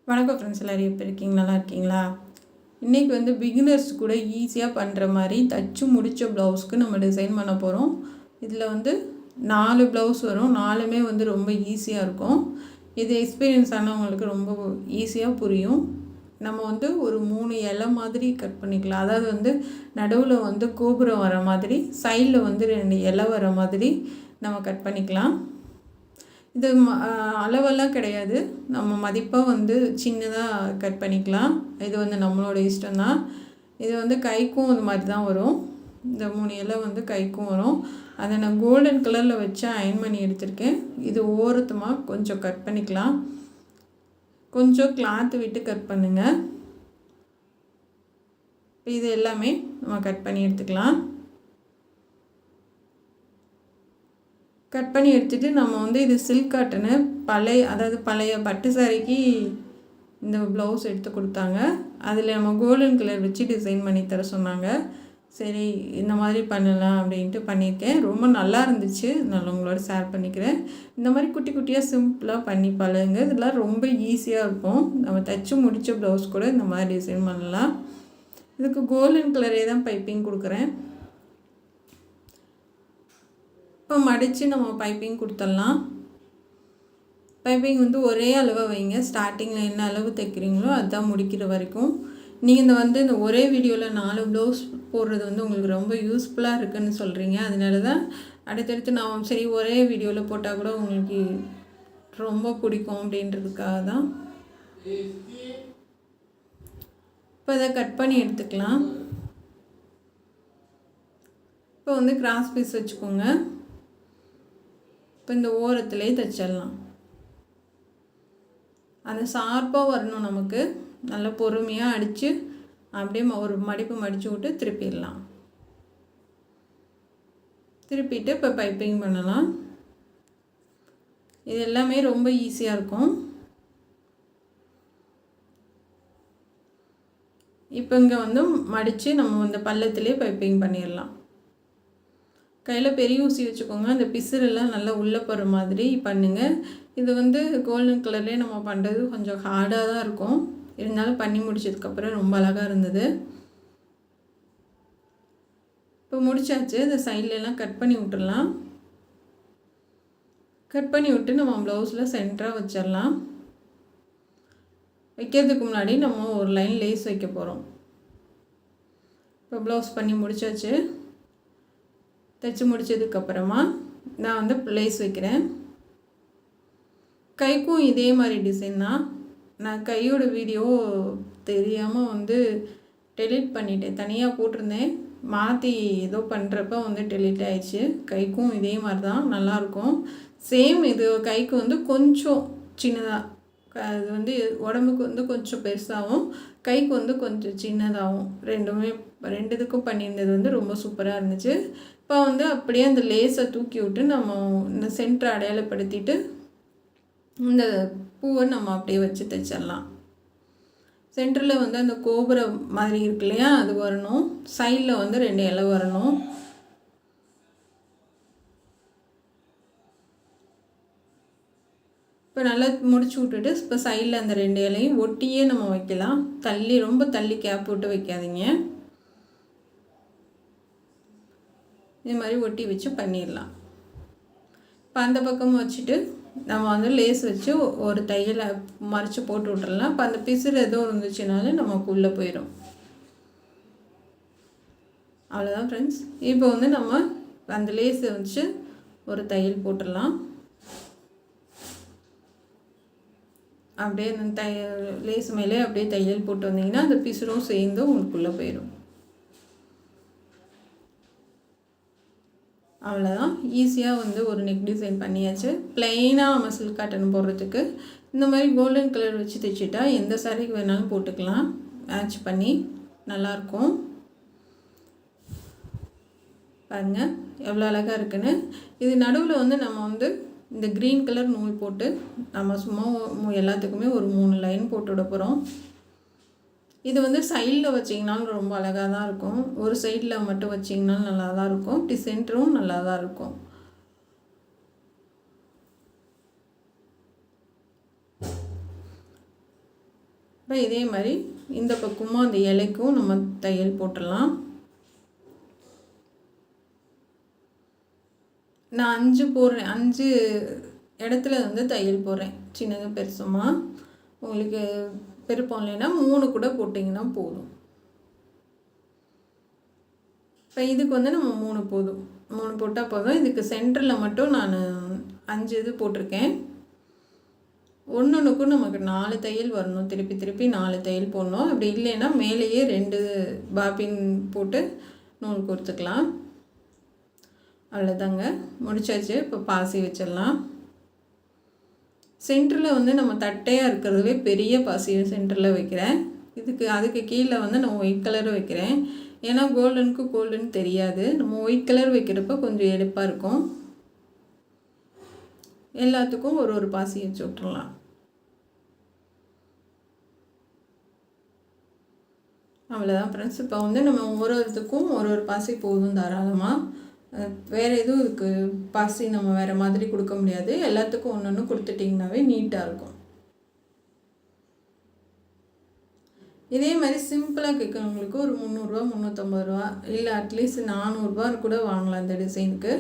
வணக்கம் ஃப்ரெண்ட்ஸ், எல்லோரும் எப்படி இருக்கீங்க? நல்லா இருக்கீங்களா? இன்றைக்கி வந்து பிகினர்ஸ் கூட ஈஸியாக பண்ணுற மாதிரி தச்சு முடித்த ப்ளவுஸ்க்கு நம்ம டிசைன் பண்ண போகிறோம். இதில் வந்து 4 ப்ளவுஸ் வரும். 4மே வந்து ரொம்ப ஈஸியாக இருக்கும். இது எக்ஸ்பீரியன்ஸ் ஆனவங்களுக்கு ரொம்ப ஈஸியாக புரியும். நம்ம வந்து ஒரு 3 இலை மாதிரி கட் பண்ணிக்கலாம். அதாவது வந்து நடுவில் வந்து கோபுரம் வர மாதிரி, சைடில் வந்து 2 இலை வர மாதிரி நம்ம கட் பண்ணிக்கலாம். இது அளவெல்லாம் கிடையாது. நம்ம மதிப்பாக வந்து சின்னதாக கட் பண்ணிக்கலாம். இது வந்து நம்மளோட இஷ்டம்தான். இது வந்து கைக்கும் இது மாதிரி தான் வரும். இந்த 3 இலை வந்து கைக்கும் வரும். அதை நான் கோல்டன் கலரில் வச்சு அயன் பண்ணி எடுத்திருக்கேன். இது ஓரத்துமாக கொஞ்சம் கட் பண்ணிக்கலாம். கொஞ்சம் கிளாத்து விட்டு கட் பண்ணுங்கள். இது எல்லாமே நம்ம கட் பண்ணி எடுத்துக்கலாம். கட் பண்ணி எடுத்துகிட்டு நம்ம வந்து இது சில்க் காட்டனு பழைய பட்டு சாரிக்கு இந்த ப்ளவுஸ் எடுத்து கொடுத்தாங்க. அதில் நம்ம கோல்டன் கலர் வச்சு டிசைன் பண்ணி தர சொன்னாங்க. சரி, இந்த மாதிரி பண்ணலாம் அப்படின்ட்டு பண்ணியிருக்கேன். ரொம்ப நல்லா இருந்துச்சு. நான் உங்களோட ஷேர் பண்ணிக்கிறேன். இந்த மாதிரி குட்டி குட்டியாக சிம்பிளாக பண்ணி பழகுங்க. இதெல்லாம் ரொம்ப ஈஸியாக இருக்கும். நம்ம தைச்சி முடித்த ப்ளவுஸ் கூட இந்த மாதிரி டிசைன் பண்ணலாம். இதுக்கு கோல்டன் கலரே தான் பைப்பிங் கொடுக்குறேன். இப்போ மடித்து நம்ம பைப்பிங் கொடுத்துடலாம். பைப்பிங் வந்து ஒரே அளவை வைங்க. ஸ்டார்டிங்கில் என்ன அளவு தைக்கிறீங்களோ அதுதான் முடிக்கிற வரைக்கும். நீங்கள் இந்த ஒரே வீடியோவில் 4 ப்ளவுஸ் போடுறது வந்து உங்களுக்கு ரொம்ப யூஸ்ஃபுல்லாக இருக்குதுன்னு சொல்கிறீங்க. அதனால தான் அடுத்தடுத்து நான் சரி ஒரே வீடியோவில் போட்டால் கூட உங்களுக்கு ரொம்ப பிடிக்கும் அப்படின்றதுக்காக தான். இப்போ இதை கட் பண்ணி எடுத்துக்கலாம். இப்போ வந்து கிராஸ் பீஸ் வச்சுக்கோங்க. இப்போ இந்த ஓரத்துலேயே தைச்சிடலாம். அந்த ஷார்ப்பாக வரணும். நமக்கு நல்லா பொறுமையாக அடித்து அப்படியே ஒரு மடிப்பு மடித்து விட்டு திருப்பிடலாம். திருப்பிட்டு இப்போ பைப்பிங் பண்ணலாம். இது எல்லாமே ரொம்ப ஈஸியாக இருக்கும். இப்போ இங்கே வந்து மடித்து நம்ம இந்த பள்ளத்திலே பைப்பிங் பண்ணிடலாம். கையில் பெரிய ஊசி வச்சுக்கோங்க. அந்த பிசுரெல்லாம் நல்லா உள்ளே போகிற மாதிரி பண்ணுங்கள். இது வந்து கோல்டன் கலர்லேயே நம்ம பண்ணுறது கொஞ்சம் ஹார்டாக தான் இருக்கும். இருந்தாலும் பண்ணி முடிச்சதுக்கப்புறம் ரொம்ப அழகாக இருந்தது. இப்போ முடிச்சாச்சு. இந்த சைட்லலாம் கட் பண்ணி விட்டுடலாம். கட் பண்ணி விட்டு நம்ம ப்ளவுஸில் சென்டராக வச்சிடலாம். வைக்கிறதுக்கு முன்னாடி நம்ம ஒரு லைன் லேஸ் வைக்க போகிறோம். இப்போ ப்ளவுஸ் பண்ணி முடிச்சாச்சு. தைச்சி முடித்ததுக்கப்புறமா நான் வந்து லேஸ் வைக்கிறேன். கைக்கும் இதே மாதிரி டிசைன் தான். நான் கையோட வீடியோ தெரியாமல் வந்து டெலீட் பண்ணிட்டேன். தனியாக போட்டிருந்தேன். மாற்றி ஏதோ பண்ணுறப்ப வந்து டெலீட் ஆகிடுச்சு. கைக்கும் இதே மாதிரி தான், நல்லாயிருக்கும். சேம் இது கைக்கு வந்து கொஞ்சம் சின்னதாக, அது வந்து உடம்புக்கு வந்து கொஞ்சம் பெருசாகவும் கைக்கு வந்து கொஞ்சம் சின்னதாகவும் ரெண்டு இதுக்கும் பண்ணியிருந்தது வந்து ரொம்ப சூப்பராக இருந்துச்சு. இப்போ வந்து அப்படியே அந்த லேஸை தூக்கி விட்டு நம்ம இந்த சென்டரை அடையாளப்படுத்திட்டு இந்த பூவை நம்ம அப்படியே வச்சு தைச்சிடலாம். சென்டரில் வந்து அந்த கோபுரம் மாதிரி இருக்கு இல்லையா, அது வரணும். சைடில் வந்து 2 இலை வரணும். இப்போ நல்லா முடிச்சு விட்டுட்டு இப்போ சைடில் அந்த 2 இலையும் ஒட்டியே நம்ம வைக்கலாம். ரொம்ப தள்ளி கேப் விட்டு வைக்காதீங்க. இது மாதிரி ஒட்டி வச்சு பண்ணிடலாம். இப்போ அந்த பக்கமும் வச்சுட்டு நம்ம வந்து லேஸ் வச்சு ஒரு தையலை மறைச்சி போட்டு விட்டுறலாம். இப்போ அந்த பிசுறு எதுவும் இருந்துச்சுனாலும் நமக்கு உள்ளே போயிடும். அவ்வளோதான் ஃப்ரெண்ட்ஸ். இப்போ வந்து நம்ம அந்த லேஸை வச்சு ஒரு தையல் போட்டுடலாம். அப்படியே அந்த லேஸ் மேலே அப்படியே தையல் போட்டு வந்தீங்கன்னா அந்த பிசுறும் சேர்ந்து உங்களுக்குள்ளே போயிடும். அவ்வளோதான். ஈஸியாக வந்து ஒரு நெக் டிசைன் பண்ணியாச்சு. ப்ளைனாக நம்ம சில்க் காட்டன் போடுறதுக்கு இந்த மாதிரி கோல்டன் கலர் வச்சு தைச்சிட்டா எந்த சாரிக்கு வேணாலும் போட்டுக்கலாம். மேட்ச் பண்ணி நல்லாயிருக்கும். பாருங்கள் எவ்வளோ அழகாக இருக்குன்னு. இது நடுவில் வந்து நம்ம வந்து இந்த க்ரீன் கலர் நூல் போட்டு நம்ம சும்மா எல்லாத்துக்குமே ஒரு 3 லைன் போட்டு விட போகிறோம். இது வந்து சைடில் வச்சிங்கனாலும் ரொம்ப அழகாக தான் இருக்கும். ஒரு சைடில் மட்டும் வச்சிங்கனாலும் நல்லா தான் இருக்கும். சென்டரும் நல்லா தான் இருக்கும். இப்போ இதே மாதிரி இந்த பக்கமும் அந்த இலைக்கும் நம்ம தையல் போட்டுடலாம். நான் 5 போடுறேன், 5 இடத்துல வந்து தையல் போடுறேன், சின்னது பெருசுமா. உங்களுக்கு விருப்பம் இல்லைன்னா 3 கூட போட்டிங்கன்னா போதும். இப்போ இதுக்கு வந்து நம்ம 3 போதும், 3 போட்டால் போதும். இதுக்கு சென்டரில் மட்டும் நான் 5 இது போட்டிருக்கேன். ஒன்றுக்கும் நமக்கு 4 தையல் வரணும், திருப்பி திருப்பி 4 தையல் போடணும். அப்படி இல்லைன்னா மேலேயே 2 பாபின் போட்டு நூல் கொடுத்துக்கலாம். அவ்வளோதாங்க, முடிச்சாச்சு. இப்போ பாசி வச்சிடலாம். சென்டரில் வந்து நம்ம தட்டையாக இருக்கிறதுவே பெரிய பாசி சென்டரில் வைக்கிறேன். அதுக்கு கீழே வந்து நான் ஒயிட் கலர் வைக்கிறேன். ஏன்னா கோல்டனுக்கு கோல்டன் தெரியாது. நம்ம ஒயிட் கலர் வைக்கிறப்ப கொஞ்சம் எடுப்பாக இருக்கும். எல்லாத்துக்கும் ஒரு பாசி வச்சு விட்டுறலாம். அவ்வளோதான் ஃப்ரெண்ட்ஸ். இப்போ வந்து நம்ம ஒருத்துக்கும் ஒரு பாசி போதும் தாராளமாக. வேறு எதுவும் இதுக்கு பாசி நம்ம வேறு மாதிரி கொடுக்க முடியாது. எல்லாத்துக்கும் ஒன்று கொடுத்துட்டிங்கனாவே நீட்டாக இருக்கும். இதே மாதிரி சிம்பிளாக கேட்குறவங்களுக்கு ஒரு 300 350 ரூபா, இல்லை அட்லீஸ்ட் 400 ரூபா கூட வாங்கலாம். இந்த டிசைனுக்கு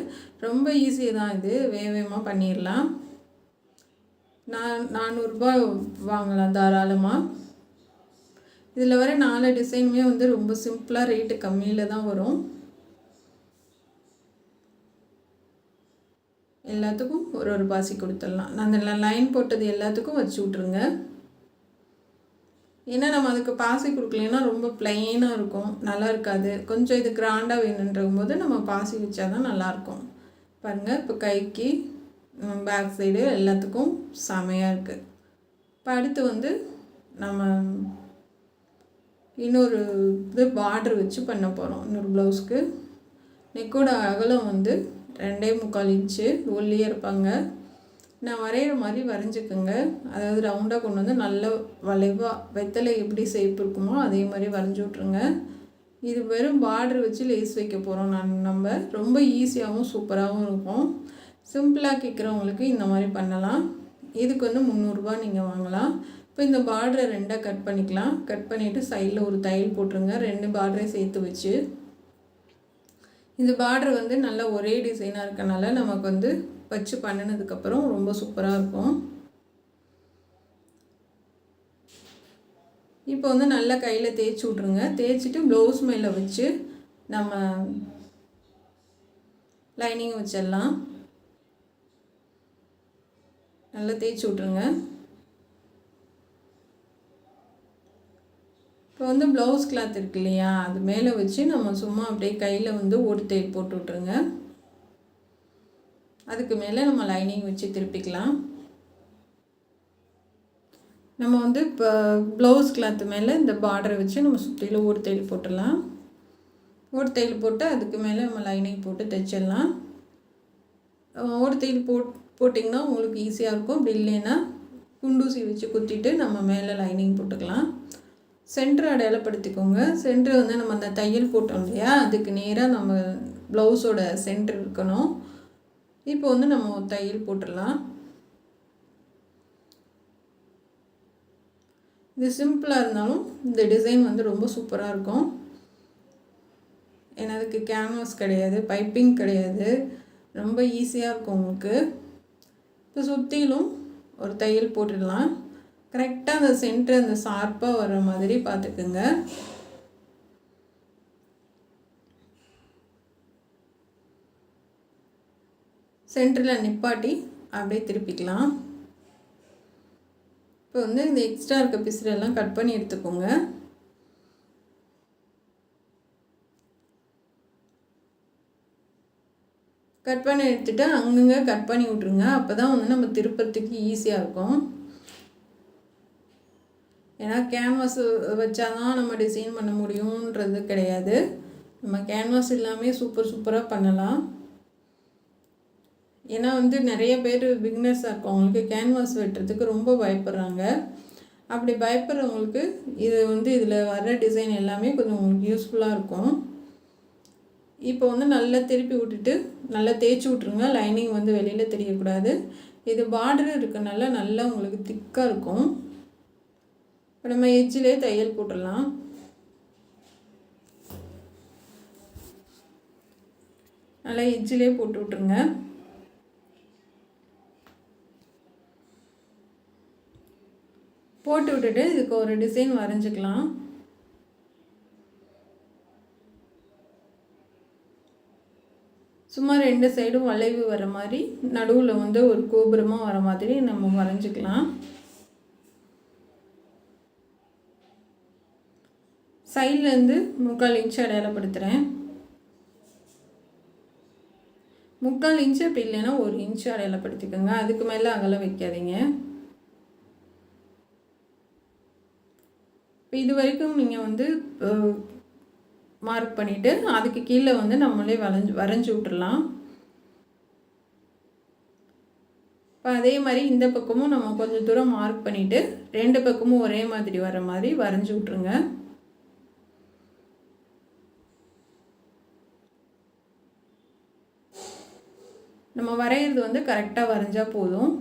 ரொம்ப ஈஸி தான், இது வேகமாக பண்ணிடலாம். 400 ரூபா வாங்கலாம் தாராளமாக. இதில் வர 4 டிசைனுமே வந்து ரொம்ப சிம்பிளாக ரேட்டு கம்மியில் தான் வரும். எல்லாத்துக்கும் ஒரு பாசி கொடுத்துடலாம். நான் அந்த லைன் போட்டது எல்லாத்துக்கும் வச்சு விட்ருங்க. ஏன்னா நம்ம அதுக்கு பாசி கொடுக்கலன்னா ரொம்ப ப்ளைனாக இருக்கும், நல்லா இருக்காது. கொஞ்சம் இது கிராண்டாக வேணுன்றகும் போது நம்ம பாசி வச்சா தான் நல்லாயிருக்கும். பாருங்கள், இப்போ கைக்கு பேக் சைடு எல்லாத்துக்கும் செமையாக இருக்குது. இப்போ அடுத்து வந்து நம்ம இன்னொரு இது பார்டர் வச்சு பண்ண போகிறோம். இன்னொரு ப்ளவுஸ்க்கு நெக்கோட அகலம் வந்து 2.25 இன்ச்சு ஒல்லியாக இருப்பாங்க. நான் வரைகிற மாதிரி வரைஞ்சிக்கோங்க. அதாவது ரவுண்டாக கொண்டு வந்து நல்ல வளைவாக வெத்தலை எப்படி ஷேப் இருக்குமோ அதே மாதிரி வரைஞ்சி விட்ருங்க. இது வெறும் பார்டர் வச்சு லேஸ் வைக்க போகிறோம். நம்ம ரொம்ப ஈஸியாகவும் சூப்பராகவும் இருக்கும். சிம்பிளாக கேட்குறவங்களுக்கு இந்த மாதிரி பண்ணலாம். இதுக்கு வந்து 300 ரூபா நீங்கள் வாங்கலாம். இப்போ இந்த பார்டரை 2ஆக கட் பண்ணிக்கலாம். கட் பண்ணிவிட்டு சைடில் ஒரு தையல் போட்டுருங்க, 2 பார்டரையும் சேர்த்து வச்சு. இந்த பார்டர் வந்து நல்லா ஒரே டிசைனாக இருக்கனால நமக்கு வந்து வச்சு பண்ணினதுக்கப்புறம் ரொம்ப சூப்பராக இருக்கும். இப்போ வந்து நல்லா கையில் தேய்ச்சி விட்ருங்க. தேய்ச்சிட்டு ப்ளவுஸ் மேலே வச்சு நம்ம லைனிங் வச்சிடலாம். நல்லா தேய்ச்சி விட்ருங்க. இப்போ வந்து ப்ளவுஸ் கிளாத் இருக்கு இல்லையா, அது மேலே வச்சு நம்ம சும்மா அப்படியே கையில் வந்து ஒரு தையல் போட்டு விட்ருங்க. அதுக்கு மேலே நம்ம லைனிங் வச்சு திருப்பிக்கலாம். நம்ம வந்து இப்போ ப்ளவுஸ் கிளாத்து மேலே இந்த பார்டரை வச்சு நம்ம சுற்றிலும் ஒரு தையல் போட்டுடலாம். ஒரு தையல் போட்டு அதுக்கு மேலே நம்ம லைனிங் போட்டு தைச்சிடலாம். ஒரு தையல் போட்டிங்கன்னா உங்களுக்கு ஈஸியாக இருக்கும். அப்படி இல்லைன்னா குண்டூசி வச்சு குத்திட்டு நம்ம மேலே லைனிங் போட்டுக்கலாம். சென்டர் அடையாளப்படுத்திக்கோங்க. சென்டர் வந்து நம்ம அந்த தையல் போட்டோம் இல்லையா, அதுக்கு நேராக நம்ம ப்ளவுஸோட சென்டர் இருக்கணும். இப்போ வந்து நம்ம தையல் போட்டுடலாம். இது சிம்பிளாக இருந்தாலும் இந்த டிசைன் வந்து ரொம்ப சூப்பராக இருக்கும். ஏன்னா அதுக்கு கேன்வாஸ் கிடையாது, பைப்பிங் கிடையாது, ரொம்ப ஈஸியாக இருக்கும் உங்களுக்கு. இப்போ சுற்றிலும் ஒரு தையல் போட்டுடலாம். கரெக்டாக அந்த சென்டர் அந்த ஷார்ப்பாக வர மாதிரி பார்த்துக்குங்க. சென்டரில் நிப்பாட்டி அப்படியே திருப்பிக்கலாம். இப்போ வந்து இந்த எக்ஸ்ட்ரா இருக்க பீஸ்லாம் கட் பண்ணி எடுத்துக்கோங்க. கட் பண்ணி எடுத்துகிட்டு அங்கங்கே கட் பண்ணி விட்ருங்க. அப்போ தான் வந்து நம்ம திருப்பத்துக்கு ஈஸியாக இருக்கும். ஏன்னா கேன்வாஸ் வச்சா தான் நம்ம டிசைன் பண்ண முடியுன்றது கிடையாது. நம்ம கேன்வாஸ் எல்லாமே சூப்பராக பண்ணலாம். ஏன்னா வந்து நிறைய பேர் பிகினர்ஸாக இருக்கவங்களுக்கு கேன்வாஸ் வெட்டுறதுக்கு ரொம்ப பயப்படுறாங்க. அப்படி பயப்படுறவங்களுக்கு இது வந்து இதில் வர டிசைன் எல்லாமே கொஞ்சம் உங்களுக்கு யூஸ்ஃபுல்லாக இருக்கும். இப்போ வந்து நல்லா திருப்பி விட்டுட்டு நல்லா தேய்ச்சி விட்ருங்க. லைனிங் வந்து வெளியில் தெரியக்கூடாது. இது பார்டர் இருக்கனால நல்லா உங்களுக்கு திக்காக இருக்கும். இப்போ நம்ம எட்ஜிலே தையல் போட்டுடலாம். நல்லா எட்ஜிலே போட்டு விட்ருங்க. போட்டு விட்டுட்டு இதுக்கு ஒரு டிசைன் வரைஞ்சிக்கலாம். சும்மா 2 சைடும் வளைவு வர மாதிரி, நடுவில் வந்து ஒரு கோபுரமாக வர மாதிரி நம்ம வரைஞ்சிக்கலாம். சைட்லேருந்து 3/4 இன்ச்சு அடையாளப்படுத்துகிறேன். 3/4 இன்ச்சு அப்படி இல்லைன்னா 1 இன்ச்சு அடையாளப்படுத்திக்கோங்க. அதுக்கு மேலே அகலம் வைக்காதீங்க. இப்போ இது வரைக்கும் நீங்கள் வந்து மார்க் பண்ணிவிட்டு அதுக்கு கீழே வந்து நம்மளே வரைஞ்சி விட்டுடலாம். இப்போ அதே மாதிரி இந்த பக்கமும் நம்ம கொஞ்சம் தூரம் மார்க் பண்ணிவிட்டு 2 பக்கமும் ஒரே மாதிரி வர மாதிரி வரைஞ்சி விட்ருங்க. நம்ம வரைகிறது வந்து கரெக்டாக வரைஞ்சால் போதும்.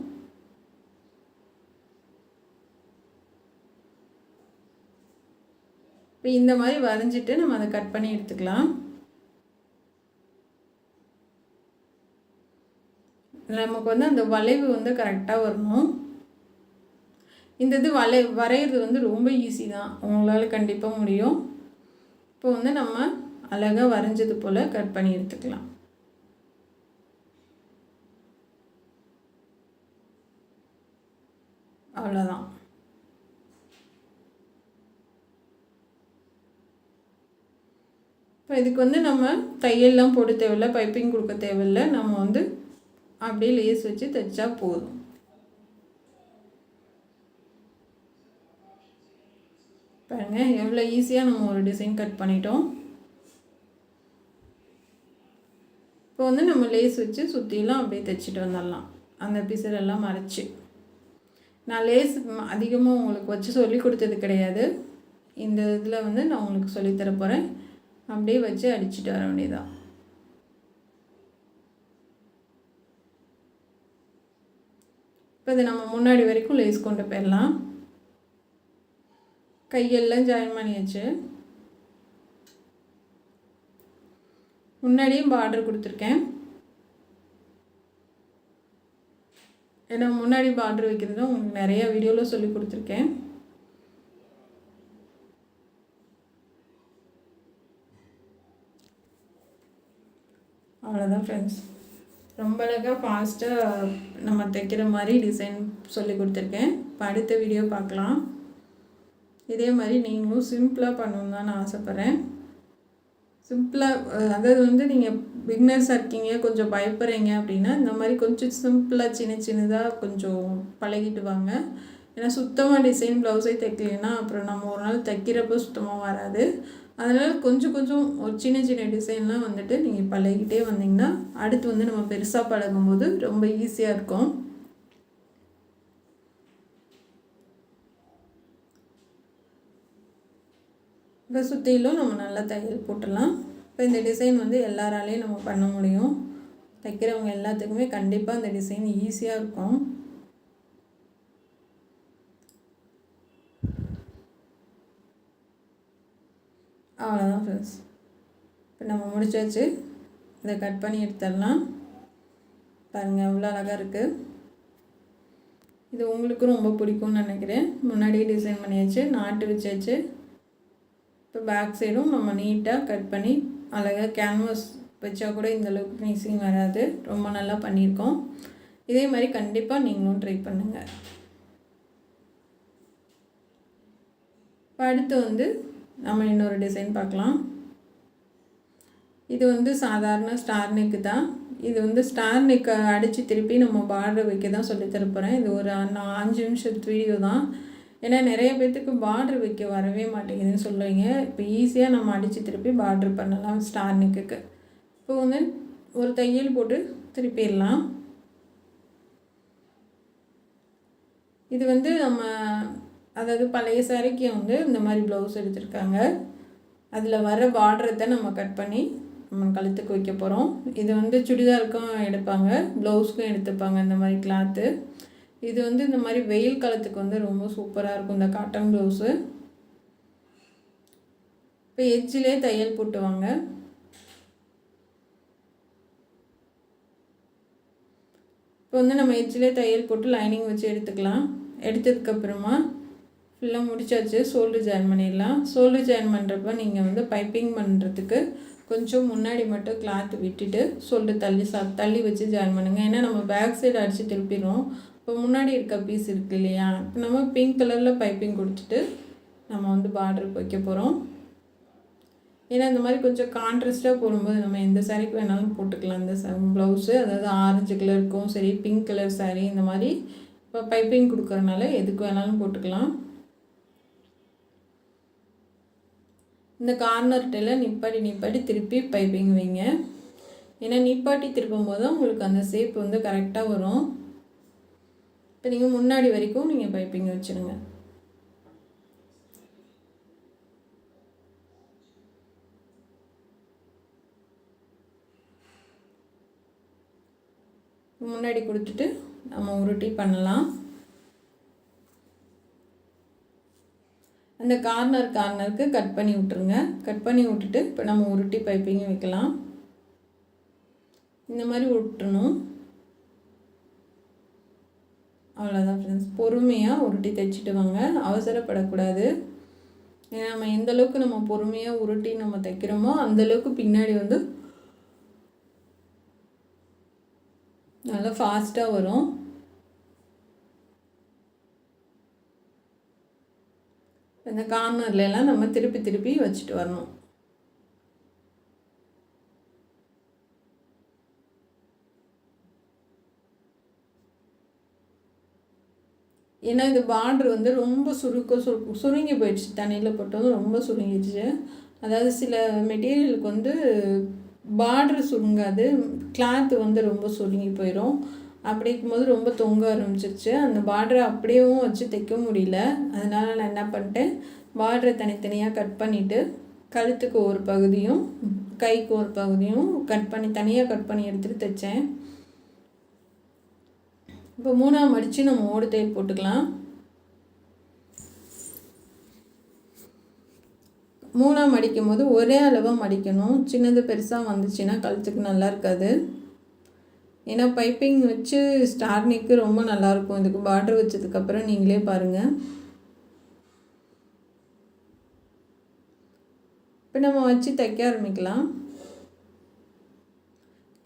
இப்போ இந்த மாதிரி வரைஞ்சிட்டு நம்ம அதை கட் பண்ணி எடுத்துக்கலாம். நமக்கு வந்து அந்த வளைவு வந்து கரெக்டாக வரணும். இந்த இது வரைகிறது வந்து ரொம்ப ஈஸி தான், உங்களால் கண்டிப்பாக முடியும். இப்போ வந்து நம்ம அழகாக வரைஞ்சது போல் கட் பண்ணி எடுத்துக்கலாம். அவ்வளோதான். இப்போ இதுக்கு வந்து நம்ம தையல்லாம் போட தேவையில்லை, பைப்பிங் கொடுக்க தேவையில்லை. நம்ம வந்து அப்படியே லேஸ் வச்சு தைச்சா போதும். பாருங்கள் எவ்வளோ ஈஸியாக நம்ம ஒரு டிசைன் கட் பண்ணிட்டோம். இப்போ வந்து நம்ம லேஸ் வச்சு சுற்றிலாம் அப்படியே தைச்சிட்டு வந்துடலாம், அந்த பிசரெல்லாம் மறைச்சி. நான் லேஸ் அதிகமாக உங்களுக்கு வச்சு சொல்லி கொடுத்தது கிடையாது. இந்த இதில் வந்து நான் உங்களுக்கு சொல்லித்தர போகிறேன். அப்படியே வச்சு அடிச்சுட்டு வர வேண்டியதான். இப்போ இதை நம்ம முன்னாடி வரைக்கும் லேஸ் கொண்டு போயிடலாம். கையெல்லாம் ஜாயின் பண்ணியாச்சு. முன்னாடியும் பார்டர் கொடுத்துருக்கேன். ஏன்னா முன்னாடி பார்டர் வைக்கிறது உங்களுக்கு நிறைய வீடியோவில் சொல்லி கொடுத்துருக்கேன். அவ்வளோதான் ஃப்ரெண்ட்ஸ். ரொம்ப அழகாக ஃபாஸ்ட்டாக நம்ம தைக்கிற மாதிரி டிசைன் சொல்லி கொடுத்துருக்கேன். இப்போ அடுத்த வீடியோ பார்க்கலாம். இதே மாதிரி நீங்களும் சிம்பிளாக பண்ணணுன்னு தான் நான் ஆசைப்பட்றேன். சிம்பிளாக, அதாவது வந்து நீங்கள் பிகினர்ஸாக இருக்கீங்க, கொஞ்சம் பயப்படுறீங்க அப்படின்னா இந்த மாதிரி கொஞ்சம் சிம்பிளாக சின்னதாக கொஞ்சம் பழகிட்டு வாங்க. ஏன்னா சுத்தமாக டிசைன் ப்ளவுஸே தைக்கலைன்னா அப்புறம் நம்ம ஒரு நாள் தைக்கிறப்போ சுத்தமாக வராது. அதனால் கொஞ்சம் ஒரு சின்ன டிசைன்லாம் வந்துட்டு நீங்கள் பழகிட்டே வந்தீங்கன்னா அடுத்து வந்து நம்ம பெருசாக பழகும்போது ரொம்ப ஈஸியாக இருக்கும். இப்போ சுற்றிலும் நம்ம நல்லா தையல் போட்டுடலாம். இப்போ இந்த டிசைன் வந்து எல்லாராலையும் நம்ம பண்ண முடியும். தைக்கிறவங்க எல்லாத்துக்குமே கண்டிப்பாக இந்த டிசைன் ஈஸியாக இருக்கும். அவ்வளோதான் ஃப்ரெண்ட்ஸ். இப்போ நம்ம முடிச்சாச்சு. இதை கட் பண்ணி எடுத்துடலாம். பாருங்கள் எவ்வளோ அழகாக இருக்குது. இது உங்களுக்கு ரொம்ப பிடிக்கும்னு நினைக்கிறேன். முன்னாடியே டிசைன் பண்ணியாச்சு, நாட்டு வச்சாச்சு. இப்போ பேக் சைடும் நம்ம நீட்டாக கட் பண்ணி அழகாக கேன்வாஸ் வச்சா கூட இந்தளவுக்கு ஃபினிஷிங் வராது. ரொம்ப நல்லா பண்ணியிருக்கோம். இதே மாதிரி கண்டிப்பாக நீங்களும் ட்ரை பண்ணுங்கள். இப்போ அடுத்து வந்து நம்ம இன்னொரு டிசைன் பார்க்கலாம். இது வந்து சாதாரண ஸ்டார் நெக்கு தான். இது வந்து ஸ்டார் நெக்கை அடித்து திருப்பி நம்ம பார்டர் வைக்க தான் சொல்லித்தரப்போகிறேன். இது ஒரு 5 நிமிஷத்து வீடியோ தான். ஏன்னா நிறைய பேர்த்துக்கு பார்டர் வைக்க வரவே மாட்டேங்குதுன்னு சொல்லுவீங்க. இப்போ ஈஸியாக நம்ம அடித்து திருப்பி பார்டர் பண்ணலாம் ஸ்டார் நெக்குக்கு. இப்போ வந்து ஒரு தையல் போட்டு திருப்பிடலாம். இது வந்து நம்ம அதாவது பழைய சாரிக்கு வந்து இந்த மாதிரி ப்ளவுஸ் எடுத்திருக்காங்க. அதில் வர பார்டரை நம்ம கட் பண்ணி நம்ம கழுத்துக்கு வைக்க போகிறோம். இது வந்து சுடிதாருக்கும் எடுப்பாங்க, ப்ளவுஸுக்கும் எடுத்துப்பாங்க இந்த மாதிரி கிளாத்து. இது வந்து இந்த மாதிரி வெயில் காலத்துக்கு வந்து ரொம்ப சூப்பராக இருக்கும் இந்த காட்டன் ப்ளவுஸு. இப்போ எட்ஜிலே தையல் போட்டு வாங்க. இப்போ வந்து நம்ம எட்ஜிலே தையல் போட்டு லைனிங் வச்சு எடுத்துக்கலாம். எடுத்ததுக்கப்புறமா ஃபுல்லாக முடிச்சாச்சு. ஷோல்டர் ஜாயின் பண்ணிடலாம். ஷோல்டர் ஜாயின் பண்ணுறப்ப நீங்கள் வந்து பைப்பிங் பண்ணுறதுக்கு கொஞ்சம் முன்னாடி மட்டும் கிளாத் விட்டுட்டு ஷோல்டர் தள்ளி வச்சு ஜாயின் பண்ணுங்கள். ஏன்னா நம்ம பேக் சைடு அடித்து திருப்பிடுவோம். இப்போ முன்னாடி இருக்க பீஸ் இருக்குது இல்லையா, இப்போ நம்ம பிங்க் கலரில் பைப்பிங் கொடுத்துட்டு நம்ம வந்து பார்டருக்கு வைக்க போகிறோம். ஏன்னா இந்த மாதிரி கொஞ்சம் கான்ட்ராஸ்ட்டாக போடும்போது நம்ம எந்த சாரீக்கு வேணாலும் போட்டுக்கலாம். இந்த ப்ளவுஸு அதாவது ஆரஞ்சு கலருக்கும் சரி, பிங்க் கலர் சாரீ இந்த மாதிரி இப்போ பைப்பிங் கொடுக்குறதுனால எதுக்கு வேணாலும் போட்டுக்கலாம். இந்த கார்னர்கிட்டலாம் நிப்பாட்டி திருப்பி பைப்பிங் வைங்க. ஏன்னா நிப்பாட்டி திருப்பும் போது தான் உங்களுக்கு அந்த ஷேப் வந்து கரெக்டாக வரும். இப்போ நீங்கள் முன்னாடி வரைக்கும் நீங்கள் பைப்பிங் வச்சுருங்க. முன்னாடி கொடுத்துட்டு நம்ம உருட்டி பண்ணலாம். அந்த கார்னருக்கு கட் பண்ணி விட்டுருங்க. கட் பண்ணி விட்டுட்டு இப்போ நம்ம உருட்டி பைப்பிங் வைக்கலாம். இந்த மாதிரி விட்டுறணும். அவ்வளோதான் ஃப்ரெண்ட்ஸ். பொறுமையாக உருட்டி தைச்சிட்டு வாங்க, அவசரப்படக்கூடாது. ஏன்னா நம்ம எந்தளவுக்கு நம்ம பொறுமையாக உருட்டி நம்ம தைக்கிறோமோ அந்தளவுக்கு பின்னாடி வந்து நல்லா ஃபாஸ்ட்டாக வரும். இந்த கார்னர்லாம் நம்ம திருப்பி வச்சுட்டு வரணும். ஏன்னா இந்த பார்ட்ரு வந்து ரொம்ப சுருங்கி போயிடுச்சு. தண்ணியில் போட்டதும் ரொம்ப சுருங்கிடுச்சு. அதாவது சில மெட்டீரியலுக்கு வந்து பார்ட்ரு சுருங்காது, கிளாத்து வந்து ரொம்ப சுருங்கி போயிடும். அப்படி இருக்கும்போது ரொம்ப தொங்க ஆரம்பிச்சிருச்சு. அந்த பார்டரை அப்படியேவும் வச்சு தைக்க முடியல. அதனால் நான் என்ன பண்ணிட்டேன், பார்டரை தனித்தனியாக கட் பண்ணிவிட்டு கழுத்துக்கு ஒரு பகுதியும் கைக்கு ஒரு பகுதியும் தனியாக கட் பண்ணி எடுத்துகிட்டு தைச்சேன். இப்போ 3ஆம் மடித்து நம்ம ஓடு தையல் போட்டுக்கலாம். 3ஆம் மடிக்கும் போது ஒரே அளவாக மடிக்கணும். சின்னது பெருசாக வந்துச்சுன்னா கழுத்துக்கு நல்லா இருக்காது. ஏன்னா பைப்பிங் வச்சு ஸ்டார் நெக்கு ரொம்ப நல்லாயிருக்கும். இதுக்கு பார்டர் வச்சதுக்கப்புறம் நீங்களே பாருங்கள். இப்போ நம்ம வச்சு தைக்க ஆரம்பிக்கலாம்.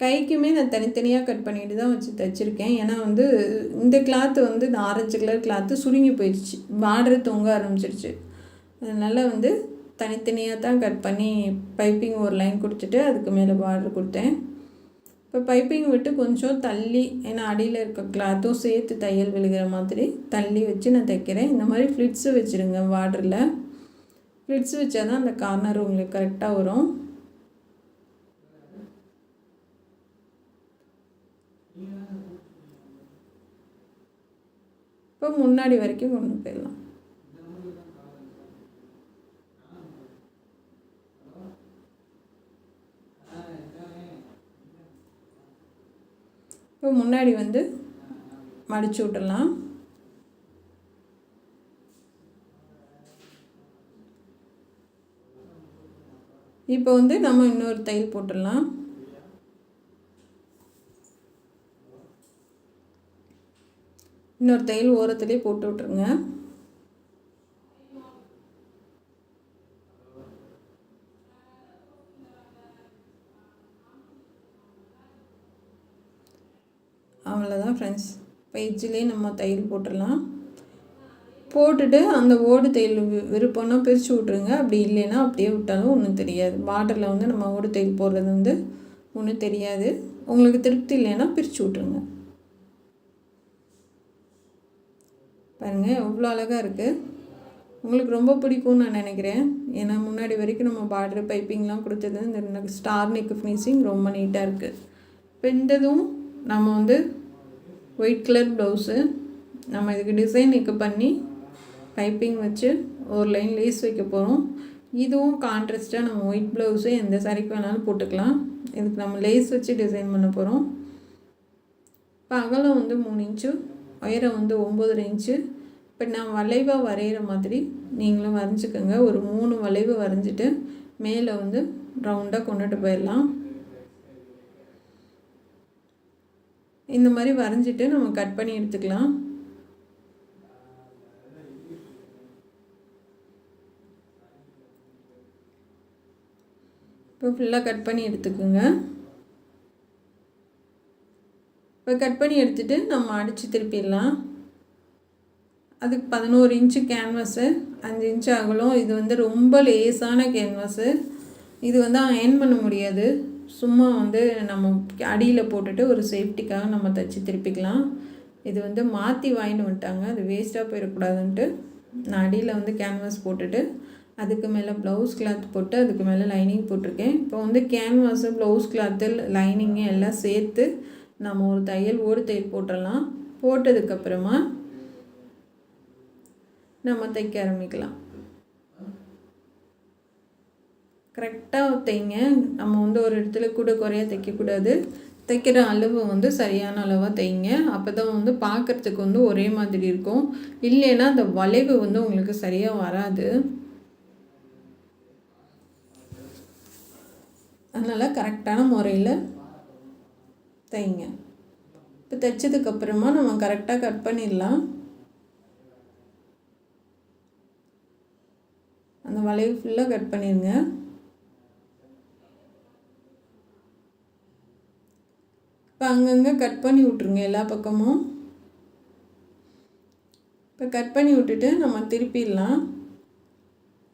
கைக்குமே நான் தனித்தனியாக கட் பண்ணிட்டு தான் வச்சு தைச்சிருக்கேன். ஏன்னா வந்து இந்த கிளாத்து வந்து இந்த ஆரஞ்சு கலர் கிளாத்து சுருங்கி போயிடுச்சு, பார்டர் தொங்க ஆரம்பிச்சிருச்சு. அதனால் வந்து தனித்தனியாக தான் கட் பண்ணி பைப்பிங் ஒரு லைன் கொடுத்துட்டு அதுக்கு மேலே பார்டர் கொடுத்தேன். இப்போ பைப்பிங் விட்டு கொஞ்சம் தள்ளி, ஏன்னா அடியில் இருக்க கிளாத்தும் சேர்த்து தையல் விழுகிற மாதிரி தள்ளி வச்சு நான் தைக்கிறேன். இந்த மாதிரி ஃப்ளிட்ஸு வச்சுருங்க. பார்டரில் ஃப்ளிட்ஸ் வச்சா தான் அந்த கார்னர் உங்களுக்கு கரெக்டாக வரும். இப்போ முன்னாடி வரைக்கும் கொண்டு போயிடலாம். இப்போ முன்னாடி வந்து மடிச்சு விட்டுடலாம். இப்போ வந்து நம்ம இன்னொரு தையல் போட்டுடலாம். இன்னொரு தையல் ஓரத்துலேயே போட்டு விட்ருங்க. அவ்வளோதான் ஃப்ரெண்ட்ஸ். இப்போ எட்ஜிலே நம்ம தையல் போட்டுடலாம். போட்டுட்டு அந்த ஓடு தையல் விருப்பம்னா பிரித்து விட்ருங்க. அப்படி இல்லைன்னா அப்படியே விட்டாலும் ஒன்றும் தெரியாது. பார்டரில் வந்து நம்ம ஓடு தையல் போடுறது வந்து ஒன்றும் தெரியாது. உங்களுக்கு திருப்தி இல்லைன்னா பிரித்து விட்ருங்க. பாருங்கள் எவ்வளோ அழகாக இருக்குது. உங்களுக்கு ரொம்ப பிடிக்கும்னு நான் நினைக்கிறேன். ஏன்னா முன்னாடி வரைக்கும் நம்ம பார்டர் பைப்பிங்லாம் கொடுத்தது இந்த ஸ்டார் நெக் ஃபினிஷிங் ரொம்ப நீட்டாக இருக்குது. இப்போ இந்ததும் நம்ம வந்து ஒயிட் கலர் ப்ளவுஸு நம்ம இதுக்கு டிசைன் நெக்கு பண்ணி பைப்பிங் வச்சு ஒரு லைன் லேஸ் வைக்க போகிறோம். இதுவும் கான்ட்ராஸ்ட்டாக நம்ம ஒயிட் ப்ளவுஸு எந்த சாரிக்கு வேணாலும் போட்டுக்கலாம். இதுக்கு நம்ம லேஸ் வச்சு டிசைன் பண்ண போகிறோம். இப்போ அகலம் வந்து 3 இன்ச்சு உயரம் வந்து 9.5 இன்ச்சு. இப்போ நான் வளைவாக வரைகிற மாதிரி நீங்களும் வரைஞ்சிக்கோங்க. ஒரு 3 வளைவு வரைஞ்சிட்டு மேலே வந்து ரவுண்டாக கொண்டுட்டு போயிடலாம். இந்த மாதிரி வரைஞ்சிட்டு நம்ம கட் பண்ணி எடுத்துக்கலாம். இப்போ ஃபுல்லாக கட் பண்ணி எடுத்துக்கோங்க. இப்போ கட் பண்ணி எடுத்துகிட்டு நம்ம அடித்து திருப்பிடலாம். அதுக்கு 11 இன்ச்சு கேன்வாஸு, 5 இன்ச்சு அகலம். இது வந்து ரொம்ப லேஸான கேன்வாஸு. இது வந்து அயர்ன் பண்ண முடியாது. சும்மா வந்து நம்ம அடியில் போட்டுட்டு ஒரு சேஃப்டிக்காக நம்ம தைச்சி திருப்பிக்கலாம். இது வந்து மாற்றி வாங்கிட்டு வந்துட்டாங்க, அது வேஸ்ட்டாக போயிடக்கூடாதுன்ட்டு நான் அடியில் வந்து கேன்வாஸ் போட்டுட்டு அதுக்கு மேலே ப்ளவுஸ் கிளாத் போட்டு அதுக்கு மேலே லைனிங் போட்டிருக்கேன். இப்போ வந்து கேன்வாஸு, ப்ளவுஸ் கிளாத்து, லைனிங்கு எல்லாம் சேர்த்து நம்ம ஒரு தையல் ஓடு தையல் போட்டுடலாம். போட்டதுக்கப்புறமா நம்ம தைக்க ஆரம்பிக்கலாம். கரெக்டாக தைங்க. நம்ம வந்து ஒரு இடத்துல கூட குறைய தைக்கக்கூடாது. தைக்கிற அளவு வந்து சரியான அளவாக தைங்க. அப்போ தான் வந்து பார்க்குறதுக்கு வந்து ஒரே மாதிரி இருக்கும். இல்லைன்னா அந்த வளைவு வந்து உங்களுக்கு சரியாக வராது. அதனால் கரெக்டான முறையில் தைங்க. இப்போ தைச்சதுக்கப்புறமா நம்ம கரெக்டாக கட் பண்ணிடலாம். அந்த வளைவு ஃபுல்லாக கட் பண்ணிடுங்க. இப்போ அங்கங்கே கட் பண்ணி விட்ருங்க எல்லா பக்கமும். இப்போ கட் பண்ணி விட்டுட்டு நம்ம திருப்பிடலாம்.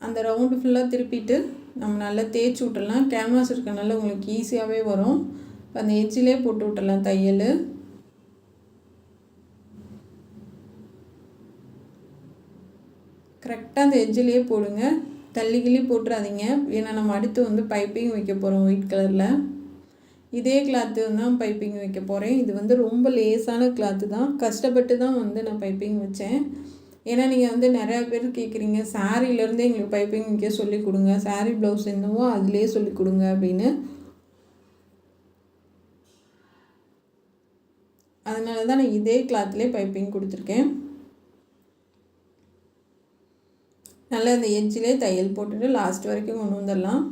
அந்த ரவுண்டு ஃபுல்லாக திருப்பிட்டு நம்ம நல்லா தேய்ச்சி விட்டுடலாம். கேன்வாஸ் இருக்கனால உங்களுக்கு ஈஸியாகவே வரும். இப்போ அந்த எட்ஜிலே போட்டு விட்டுடலாம் தையல். கரெக்டாக அந்த எட்ஜிலே போடுங்க. தள்ளிக்கிள்ளி போட்டுறாதீங்க. ஏன்னா நம்ம அடுத்து வந்து பைப்பிங் வைக்க போகிறோம் ஒயிட் கலரில். இதே கிளாத்து தான் பைப்பிங் வைக்க போகிறேன். இது வந்து ரொம்ப லேஸான கிளாத்து தான். கஷ்டப்பட்டு தான் வந்து நான் பைப்பிங் வச்சேன். ஏன்னா நீங்கள் வந்து நிறையா பேர் கேட்குறீங்க, சாரீலேருந்தே எங்களுக்கு பைப்பிங் வைக்க சொல்லி கொடுங்க, சாரீ ப்ளவுஸ் என்னவோ அதிலே சொல்லி கொடுங்க அப்படின்னு. அதனால தான் நான் இதே கிளாத்லேயே பைப்பிங் கொடுத்துருக்கேன். நல்லா இந்த எட்ஜிலே தையல் போட்டுட்டு லாஸ்ட் வரைக்கும் கொண்டு வந்துடலாம்.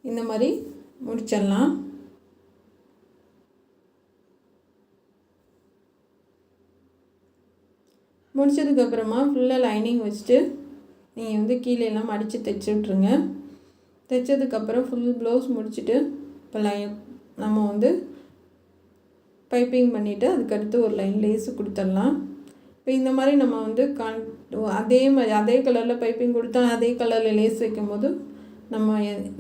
இந்த மாதிரி முடிச்சிடலாம். முடித்ததுக்கப்புறமா ஃபுல்லாக லைனிங் வச்சுட்டு நீங்கள் வந்து கீழே எல்லாம் மடித்து தைச்சி விட்ருங்க. தைச்சதுக்கப்புறம் ஃபுல் ப்ளவுஸ் முடிச்சுட்டு இப்போ நம்ம வந்து பைப்பிங் பண்ணிவிட்டு அதுக்கடுத்து ஒரு லைன் லேஸு கொடுத்துடலாம். இப்போ இந்த மாதிரி நம்ம வந்து அதே மாதிரி அதே கலரில் பைப்பிங் கொடுத்தா அதே கலரில் லேஸ் வைக்கும் போது நம்ம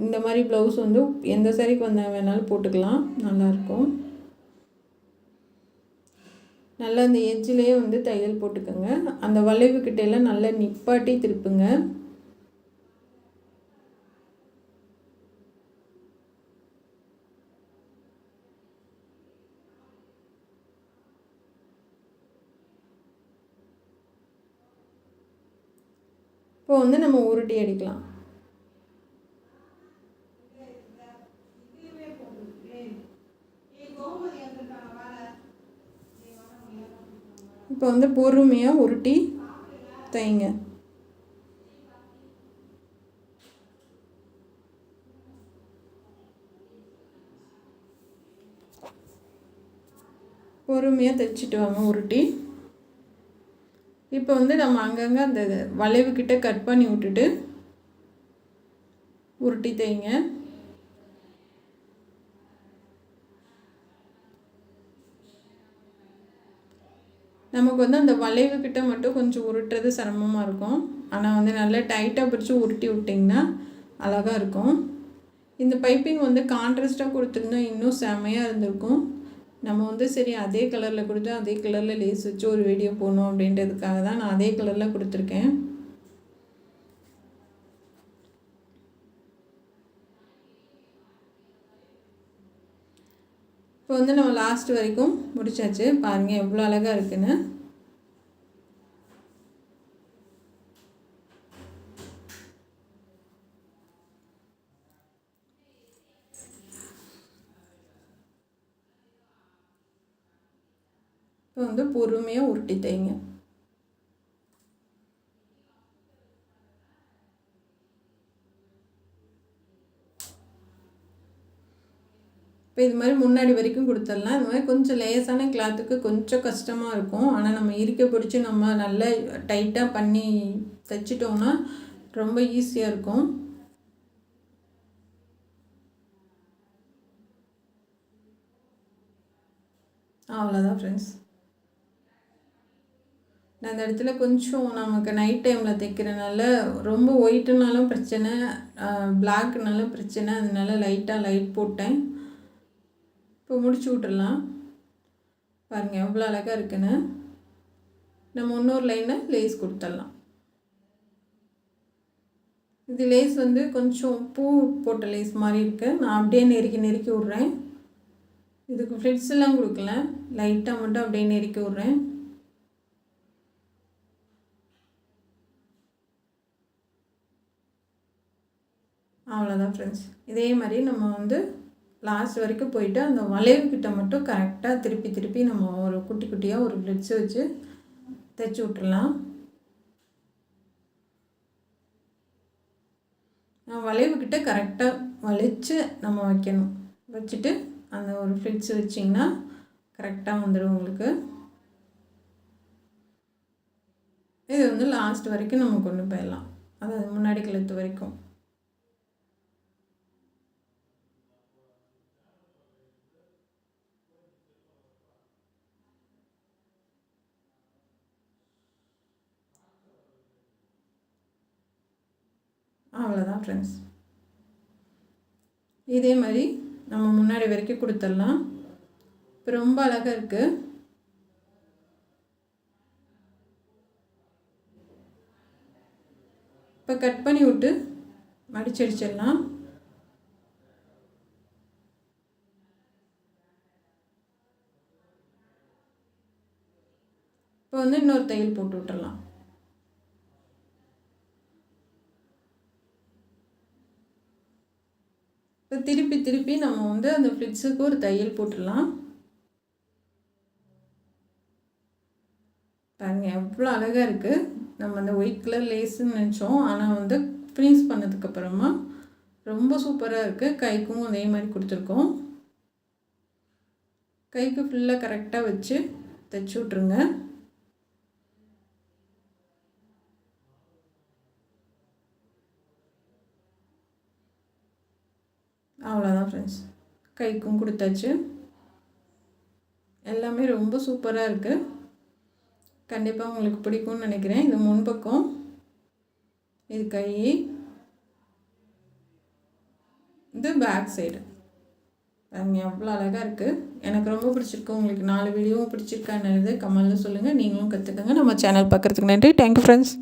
இந்த மாதிரி ப்ளவுஸ் வந்து எந்த சாரிக்கு வந்த வேணாலும் போட்டுக்கலாம், நல்லாயிருக்கும். நல்லா அந்த எட்ஜிலேயே வந்து தையல் போட்டுக்கோங்க. அந்த வளைவுக்கிட்டையெல்லாம் நல்லா நிப்பாட்டி திருப்புங்க. இப்போ வந்து நம்ம உருட்டி அடிக்கலாம். இப்போ வந்து பொறுமையாக உருட்டி தைங்க. பொறுமையாக தைச்சிட்டு வாங்க உருட்டி. இப்போ வந்து நம்ம அங்கங்கே அந்த வளைவுக்கிட்ட கட் பண்ணி விட்டுட்டு உருட்டி தைங்க. நமக்கு வந்து அந்த வளைவுக்கிட்ட மட்டும் கொஞ்சம் உருட்டுறது சிரமமாக இருக்கும். ஆனால் வந்து நல்லா டைட்டாக பிடிச்சி உருட்டி விட்டிங்கன்னா அழகாக இருக்கும். இந்த பைப்பிங் வந்து கான்ட்ராஸ்ட்டாக கொடுத்துருந்தா இன்னும் செம்மையாக இருந்திருக்கும். நம்ம வந்து சரி அதே கலரில் கொடுத்து அதே கலரில் லேஸ் வச்சு ஒரு வீடியோ போடணும் அப்படின்றதுக்காக தான் நான் அதே கலரில் கொடுத்துருக்கேன். இப்போ வந்து நம்ம லாஸ்ட் வரைக்கும் முடிச்சாச்சு. பாருங்கள் எவ்வளோ அழகாக இருக்குன்னு. வந்து பொறுமையாக உருட்டி தைங்க. இப்போ இது மாதிரி முன்னாடி வரைக்கும் கொடுத்துடலாம். இது மாதிரி கொஞ்சம் லேசான கிளாத்துக்கு கொஞ்சம் கஷ்டமாக இருக்கும். ஆனால் நம்ம இருக்க பிடிச்சி நம்ம நல்லா டைட்டாக பண்ணி தைச்சிட்டோம்னா ரொம்ப ஈஸியாக இருக்கும். அவ்வளோதான் ஃப்ரெண்ட்ஸ். நான் இந்த இடத்துல கொஞ்சம் நமக்கு நைட் டைமில் தைக்கிறனால ரொம்ப ஒயிட்டுனாலும் பிரச்சனை, பிளாக்குனாலும் பிரச்சனை, அதனால லைட்டாக லைட் போட்டேன். இப்போ முடிச்சு விட்டுடலாம். பாருங்கள் எவ்வளோ அழகாக இருக்குன்னு. நம்ம இன்னொரு லைனை லேஸ் கொடுத்துடலாம். இது லேஸ் வந்து கொஞ்சம் பூ போட்ட லேஸ் மாதிரி இருக்குது. நான் அப்படியே நெருக்கி நெருக்கி விட்றேன். இதுக்கு ஃப்ளிட்ஸ் எல்லாம் கொடுக்கல, லைட்டாக மட்டும் அப்படியே நெருக்கி விட்றேன். அவ்வளோதான் ஃப்ரெண்ட்ஸ். இதே மாதிரி நம்ம வந்து லாஸ்ட் வரைக்கும் போயிட்டு அந்த வளைவுக்கிட்ட மட்டும் கரெக்டாக திருப்பி திருப்பி நம்ம ஒரு குட்டி குட்டியாக ஒரு ஃப்ளிட்ஸ் வச்சு தைச்சி விட்டுடலாம். வளைவுக்கிட்ட கரெக்டாக வளைச்சு நம்ம வைக்கணும். வச்சுட்டு அந்த ஒரு ஃப்ளிட்ஸ் வச்சிங்கன்னா கரெக்டாக வந்துடும் உங்களுக்கு. இது வந்து லாஸ்ட் வரைக்கும் நம்ம கொண்டு போயிடலாம், அதாவது முன்னாடி கழுத்து வரைக்கும். அவ்வளோதான் ஃப்ரெண்ட்ஸ். இதே மாதிரி நம்ம முன்னாடி வரைக்கும் கொடுத்துடலாம். இப்போ ரொம்ப அழகாக இருக்குது. இப்போ கட் பண்ணி விட்டு மடிச்சடிச்சிடலாம். இப்போ வந்து இன்னொரு தையல் போட்டு விட்டுடலாம். இப்போ திருப்பி திருப்பி நம்ம வந்து அந்த ஃப்ளிட்ஸுக்கு ஒரு தையல் போட்டுடலாம். பாருங்கள் எவ்வளோ அழகாக இருக்குது. நம்ம அந்த ஒயிட் கலர் லேஸுன்னு நினச்சோம், ஆனால் வந்து ஃபினிஷ் பண்ணதுக்கப்புறமா ரொம்ப சூப்பராக இருக்குது. கைக்கும் அதே மாதிரி கொடுத்துருக்கோம். கைக்கு ஃபுல்லாக கரெக்டாக வச்சு தைச்சி விட்ருங்க. அவ்வளோதான் ஃப்ரெண்ட்ஸ். கைக்கும் கொடுத்தாச்சு. எல்லாமே ரொம்ப சூப்பராக இருக்குது. கண்டிப்பாக உங்களுக்கு பிடிக்கும்னு நினைக்கிறேன். இது முன்பக்கம், இது கை, இது பேக் சைடு. பாருங்க எவ்வளோ அழகாக இருக்குது. எனக்கு ரொம்ப பிடிச்சிருக்கு. உங்களுக்கு 4 வீடியோவும் பிடிச்சிருக்கான்னு கமெண்ட்டில் சொல்லுங்கள். நீங்களும் கற்றுக்கங்க. நம்ம சேனல் பார்க்குறதுக்கு நன்றி. Thank you friends.